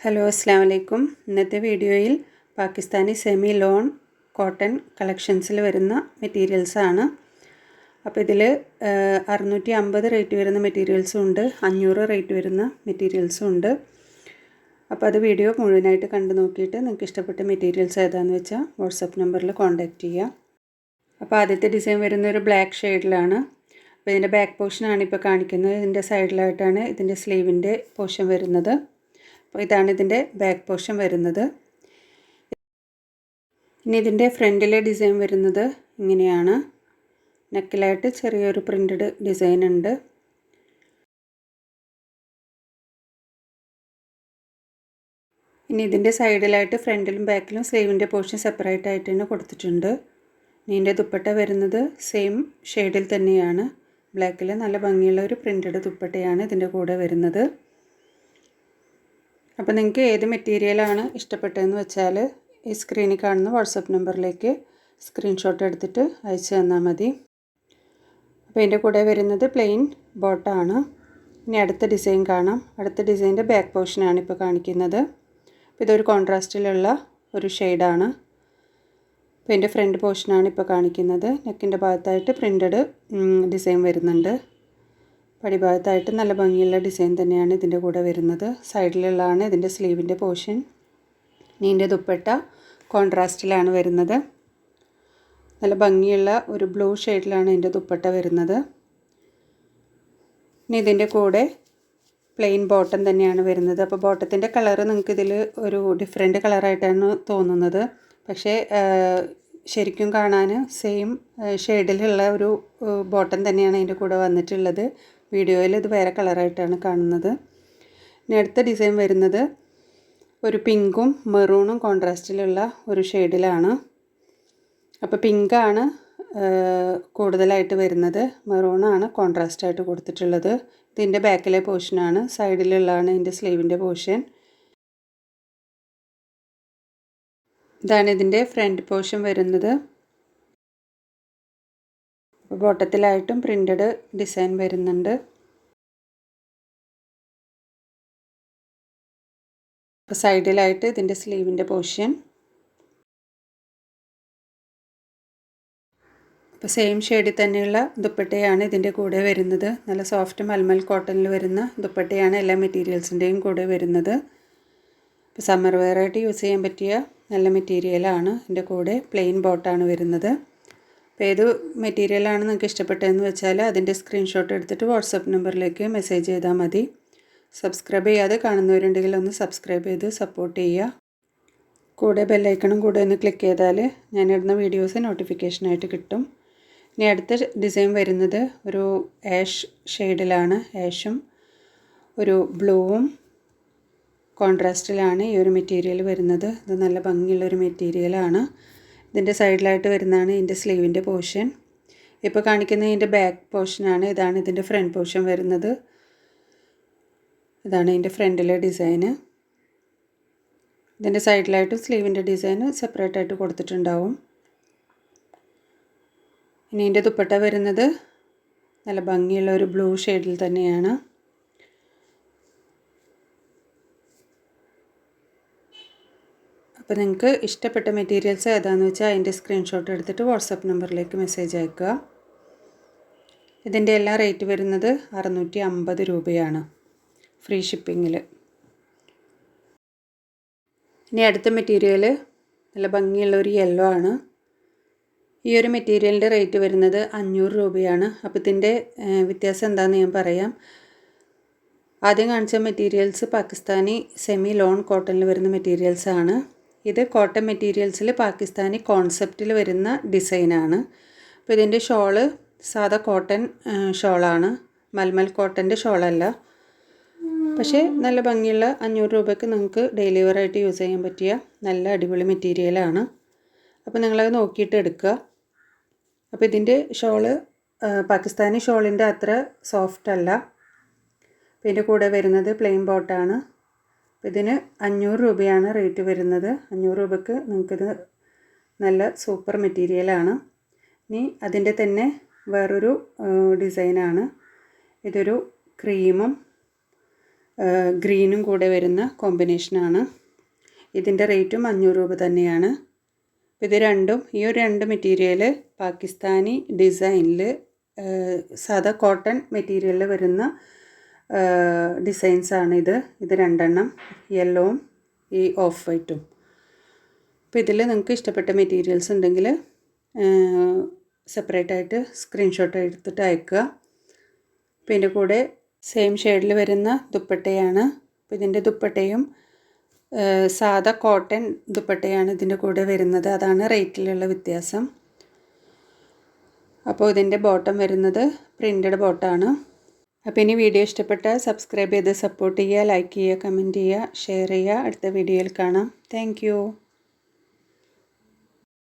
Hello അസ്സാം വലൈക്കും. ഇന്നത്തെ വീഡിയോയിൽ പാകിസ്ഥാനി സെമി ലോൺ കോട്ടൺ കളക്ഷൻസിൽ വരുന്ന മെറ്റീരിയൽസാണ്. അപ്പോൾ ഇതിൽ 650 റേറ്റ് വരുന്ന മെറ്റീരിയൽസും ഉണ്ട്, 500 റേറ്റ് വരുന്ന മെറ്റീരിയൽസും ഉണ്ട്. അപ്പോൾ അത് വീഡിയോ മുഴുവനായിട്ട് കണ്ടു നോക്കിയിട്ട് നിങ്ങൾക്ക് ഇഷ്ടപ്പെട്ട മെറ്റീരിയൽസ് ഏതാണെന്ന് വെച്ചാൽ വാട്സപ്പ് നമ്പറിൽ കോൺടാക്റ്റ് ചെയ്യുക. അപ്പോൾ ആദ്യത്തെ ഡിസൈൻ വരുന്ന ഒരു ബ്ലാക്ക് ഷെയ്ഡിലാണ്. അപ്പോൾ ഇതിൻ്റെ ബാക്ക് പോർഷനാണ് ഇപ്പോൾ കാണിക്കുന്നത്. ഇതിൻ്റെ സൈഡിലായിട്ടാണ് ഇതിൻ്റെ സ്ലീവിൻ്റെ പോർഷൻ വരുന്നത്. അപ്പോൾ ഇതാണ് ഇതിൻ്റെ ബാക്ക് പോർഷൻ വരുന്നത്. ഇനി ഇതിൻ്റെ ഫ്രണ്ടിലെ ഡിസൈൻ വരുന്നത് ഇങ്ങനെയാണ്. നെക്കിലായിട്ട് ചെറിയൊരു പ്രിൻറ്റഡ് ഡിസൈൻ ഉണ്ട്. ഇനി ഇതിൻ്റെ സൈഡിലായിട്ട് ഫ്രണ്ടിലും ബാക്കിലും സ്ലീവിൻ്റെ പോർഷൻ സെപ്പറേറ്റ് ആയിട്ട് തന്നെ കൊടുത്തിട്ടുണ്ട്. ഇനി ഇതിൻ്റെ ദുപ്പട്ട വരുന്നത് സെയിം ഷെയ്ഡിൽ തന്നെയാണ്. ബ്ലാക്കിൽ നല്ല ഭംഗിയുള്ള ഒരു പ്രിൻറ്റഡ് ദുപ്പട്ടയാണ് ഇതിൻ്റെ കൂടെ വരുന്നത്. അപ്പോൾ നിങ്ങൾക്ക് ഏത് മെറ്റീരിയലാണ് ഇഷ്ടപ്പെട്ടതെന്ന് വെച്ചാൽ ഈ സ്ക്രീനിൽ കാണുന്ന വാട്സപ്പ് നമ്പറിലേക്ക് സ്ക്രീൻഷോട്ട് എടുത്തിട്ട് അയച്ചു തന്നാൽ മതി. അപ്പോൾ ഇതിൻ്റെ കൂടെ വരുന്നത് പ്ലെയിൻ ബോട്ടാണ്. ഇനി അടുത്ത ഡിസൈൻ കാണാം. അടുത്ത ഡിസൈൻ്റെ ബാക്ക് പോർഷനാണ് ഇപ്പോൾ കാണിക്കുന്നത്. അപ്പോൾ ഇതൊരു കോൺട്രാസ്റ്റിലുള്ള ഒരു ഷെയ്ഡാണ്. അപ്പോൾ ഇതിൻ്റെ ഫ്രണ്ട് പോർഷനാണ് ഇപ്പോൾ കാണിക്കുന്നത്. നെക്കിൻ്റെ ഭാഗത്തായിട്ട് പ്രിൻറ്റഡ് ഡിസൈൻ വരുന്നുണ്ട്. പടിഭാഗത്തായിട്ട് നല്ല ഭംഗിയുള്ള ഡിസൈൻ തന്നെയാണ് ഇതിൻ്റെ കൂടെ വരുന്നത്. സൈഡിലുള്ളതാണ് ഇതിൻ്റെ സ്ലീവിൻ്റെ പോർഷൻ. ഇതിൻ്റെ ദുപ്പട്ട കോൺട്രാസ്റ്റിലാണ് വരുന്നത്. നല്ല ഭംഗിയുള്ള ഒരു ബ്ലൂ ഷെയ്ഡിലാണ് ഇതിൻ്റെ ദുപ്പട്ട വരുന്നത്. ഇനി ഇതിൻ്റെ കൂടെ പ്ലെയിൻ ബോട്ടം തന്നെയാണ് വരുന്നത്. അപ്പോൾ ബോട്ടത്തിൻ്റെ കളറ് നിങ്ങൾക്കിതിൽ ഒരു ഡിഫറെൻറ്റ് കളറായിട്ടാണ് തോന്നുന്നത്. പക്ഷേ ശരിക്കും കാണാൻ സെയിം ഷെയ്ഡിലുള്ള ഒരു ബോട്ടം തന്നെയാണ് അതിൻ്റെ കൂടെ വന്നിട്ടുള്ളത്. വീഡിയോയിൽ ഇത് വേറെ കളറായിട്ടാണ് കാണുന്നത്. ഇനി അടുത്ത ഡിസൈൻ വരുന്നത് ഒരു പിങ്കും മെറൂണും കോൺട്രാസ്റ്റിലുള്ള ഒരു ഷെയ്ഡിലാണ്. അപ്പോൾ പിങ്കാണ് കൂടുതലായിട്ട് വരുന്നത്, മെറൂണാണ് കോൺട്രാസ്റ്റായിട്ട് കൊടുത്തിട്ടുള്ളത്. ഇതിൻ്റെ ബാക്കിലെ പോർഷനാണ്. സൈഡിലുള്ളതാണ് ഇതിൻ്റെ സ്ലീവിൻ്റെ പോർഷൻ. ഇതാണ് ഇതിൻ്റെ ഫ്രണ്ട് പോർഷൻ വരുന്നത്. ബോട്ടത്തിലായിട്ടും പ്രിൻറ്റഡ് ഡിസൈൻ വരുന്നുണ്ട്. സൈഡിലായിട്ട് ഇതിൻ്റെ സ്ലീവിൻ്റെ പോർഷൻ. അപ്പോൾ സെയിം ഷെയ്ഡിൽ തന്നെയുള്ള ദുപ്പട്ടയാണ് ഇതിൻ്റെ കൂടെ വരുന്നത്. നല്ല സോഫ്റ്റ് മൽമൽ കോട്ടണിൽ വരുന്ന ദുപ്പട്ടയാണ് എല്ലാ മെറ്റീരിയൽസിൻ്റെയും കൂടെ വരുന്നത്. ഇപ്പോൾ സമ്മർ വെയറായിട്ട് യൂസ് ചെയ്യാൻ പറ്റിയ നല്ല മെറ്റീരിയലാണ്. ഇതിൻ്റെ കൂടെ പ്ലെയിൻ ബോട്ടാണ് വരുന്നത്. അപ്പോൾ ഏത് മെറ്റീരിയലാണ് നിങ്ങൾക്ക് ഇഷ്ടപ്പെട്ടതെന്ന് വെച്ചാൽ അതിൻ്റെ സ്ക്രീൻഷോട്ട് എടുത്തിട്ട് വാട്സപ്പ് നമ്പറിലേക്ക് മെസ്സേജ് ചെയ്താൽ മതി. സബ്സ്ക്രൈബ് ചെയ്യാതെ കാണുന്നവരുണ്ടെങ്കിൽ ഒന്ന് സബ്സ്ക്രൈബ് ചെയ്ത് സപ്പോർട്ട് ചെയ്യുക. കൂടെ ബെല്ലൈക്കണും കൂടെ ഒന്ന് ക്ലിക്ക് ചെയ്താൽ ഞാനിടുന്ന വീഡിയോസ് നോട്ടിഫിക്കേഷനായിട്ട് കിട്ടും. ഇനി അടുത്ത ഡിസൈൻ വരുന്നത് ഒരു ആഷ് ഷെയ്ഡിലാണ്. ആഷും ഒരു ബ്ലൂവും കോൺട്രാസ്റ്റിലാണ് ഈ ഒരു മെറ്റീരിയൽ വരുന്നത്. ഇത് നല്ല ഭംഗിയുള്ളൊരു മെറ്റീരിയലാണ്. ഇതിൻ്റെ സൈഡിലായിട്ട് വരുന്നതാണ് ഇതിൻ്റെ സ്ലീവിൻ്റെ പോർഷൻ. ഇപ്പോൾ കാണിക്കുന്ന ഇതിൻ്റെ ബാക്ക് പോർഷനാണ്. ഇതാണ് ഇതിൻ്റെ ഫ്രണ്ട് പോർഷൻ വരുന്നത്. ഇതാണ് ഇതിൻ്റെ ഫ്രണ്ടിലെ ഡിസൈന്. ഇതിൻ്റെ സൈഡിലായിട്ട് സ്ലീവിൻ്റെ ഡിസൈന് സെപ്പറേറ്റ് ആയിട്ട് കൊടുത്തിട്ടുണ്ടാവും. ഇനി ഇതിൻ്റെ ദുപ്പട്ട വരുന്നത് നല്ല ഭംഗിയുള്ള ഒരു ബ്ലൂ ഷെയ്ഡിൽ തന്നെയാണ്. അപ്പോൾ നിങ്ങൾക്ക് ഇഷ്ടപ്പെട്ട മെറ്റീരിയൽസ് ഏതാണെന്ന് വെച്ചാൽ അതിൻ്റെ സ്ക്രീൻഷോട്ട് എടുത്തിട്ട് വാട്സപ്പ് നമ്പറിലേക്ക് മെസ്സേജ് അയക്കുക. ഇതിൻ്റെ എല്ലാ റേറ്റ് വരുന്നത് 650 രൂപയാണ് ഫ്രീ ഷിപ്പിങ്ങിൽ. ഇനി അടുത്ത മെറ്റീരിയൽ നല്ല ഭംഗിയുള്ള ഒരു യെല്ലോ ആണ്. ഈ ഒരു മെറ്റീരിയലിൻ്റെ റേറ്റ് വരുന്നത് 500 രൂപയാണ്. അപ്പോൾ ഇതിൻ്റെ വ്യത്യാസം എന്താണെന്ന് ഞാൻ പറയാം. ആദ്യം കാണിച്ച മെറ്റീരിയൽസ് പാകിസ്ഥാനി സെമി ലോൺ കോട്ടണിൽ വരുന്ന മെറ്റീരിയൽസാണ്. ഇത് കോട്ടൺ മെറ്റീരിയൽസിൽ പാകിസ്ഥാനി കോൺസെപ്റ്റിൽ വരുന്ന ഡിസൈനാണ്. അപ്പോൾ ഇതിൻ്റെ ഷോള് സാധാ കോട്ടൺ ഷോളാണ്, മൽമൽ കോട്ടൻ്റെ ഷോളല്ല. പക്ഷേ നല്ല ഭംഗിയുള്ള 500 രൂപയ്ക്ക് നിങ്ങൾക്ക് ഡെയിലി വെയറായിട്ട് യൂസ് ചെയ്യാൻ പറ്റിയ നല്ല അടിപൊളി മെറ്റീരിയലാണ്. അപ്പോൾ നിങ്ങളത് നോക്കിയിട്ട് എടുക്കുക. അപ്പോൾ ഇതിൻ്റെ ഷോള് പാകിസ്ഥാനി ഷോളിൻ്റെ അത്ര സോഫ്റ്റ് അല്ല. അപ്പോൾ ഇതിൻ്റെ കൂടെ വരുന്നത് പ്ലെയിൻ ബോട്ടാണ്. അപ്പോൾ ഇതിന് 500 രൂപയാണ് റേറ്റ് വരുന്നത്. 500 രൂപയ്ക്ക് നിങ്ങൾക്കിത് നല്ല സൂപ്പർ മെറ്റീരിയലാണ്. ഇനി അതിൻ്റെ തന്നെ വേറൊരു ഡിസൈനാണ്. ഇതൊരു ക്രീമും ഗ്രീനും കൂടെ വരുന്ന കോമ്പിനേഷനാണ്. ഇതിൻ്റെ റേറ്റും 500 രൂപ തന്നെയാണ്. ഇത് രണ്ടും ഈ ഒരു 2 മെറ്റീരിയൽ പാകിസ്ഥാനി ഡിസൈനിൽ സാധാ കോട്ടൺ മെറ്റീരിയലിൽ വരുന്ന ഡിസൈൻസാണ് ഇത് രണ്ടെണ്ണം, യെല്ലോവും ഈ ഓഫ് വൈറ്റും. അപ്പോൾ ഇതിൽ നിങ്ങൾക്ക് ഇഷ്ടപ്പെട്ട മെറ്റീരിയൽസ് ഉണ്ടെങ്കിൽ സെപ്പറേറ്റ് ആയിട്ട് സ്ക്രീൻഷോട്ട് എടുത്തിട്ട് അയക്കുക. അപ്പോൾ ഇതിൻ്റെ കൂടെ സെയിം ഷെയ്ഡിൽ വരുന്ന ദുപ്പട്ടയാണ്. അപ്പോൾ ഇതിൻ്റെ ദുപ്പട്ടയും സാധാ കോട്ടൺ ദുപ്പട്ടയാണ് ഇതിൻ്റെ കൂടെ വരുന്നത്. അതാണ് റേറ്റിലുള്ള വ്യത്യാസം. അപ്പോൾ ഇതിൻ്റെ ബോട്ടം വരുന്നത് പ്രിൻറ്റഡ് ബോട്ടമാണ്. അപ്പോൾ ഇനി വീഡിയോ ഇഷ്ടപ്പെട്ടാൽ സബ്സ്ക്രൈബ് ചെയ്ത് സപ്പോർട്ട് ചെയ്യുക, ലൈക്ക് ചെയ്യുക, കമൻറ്റ് ചെയ്യുക, ഷെയർ ചെയ്യുക. അടുത്ത വീഡിയോയിൽ കാണാം. താങ്ക്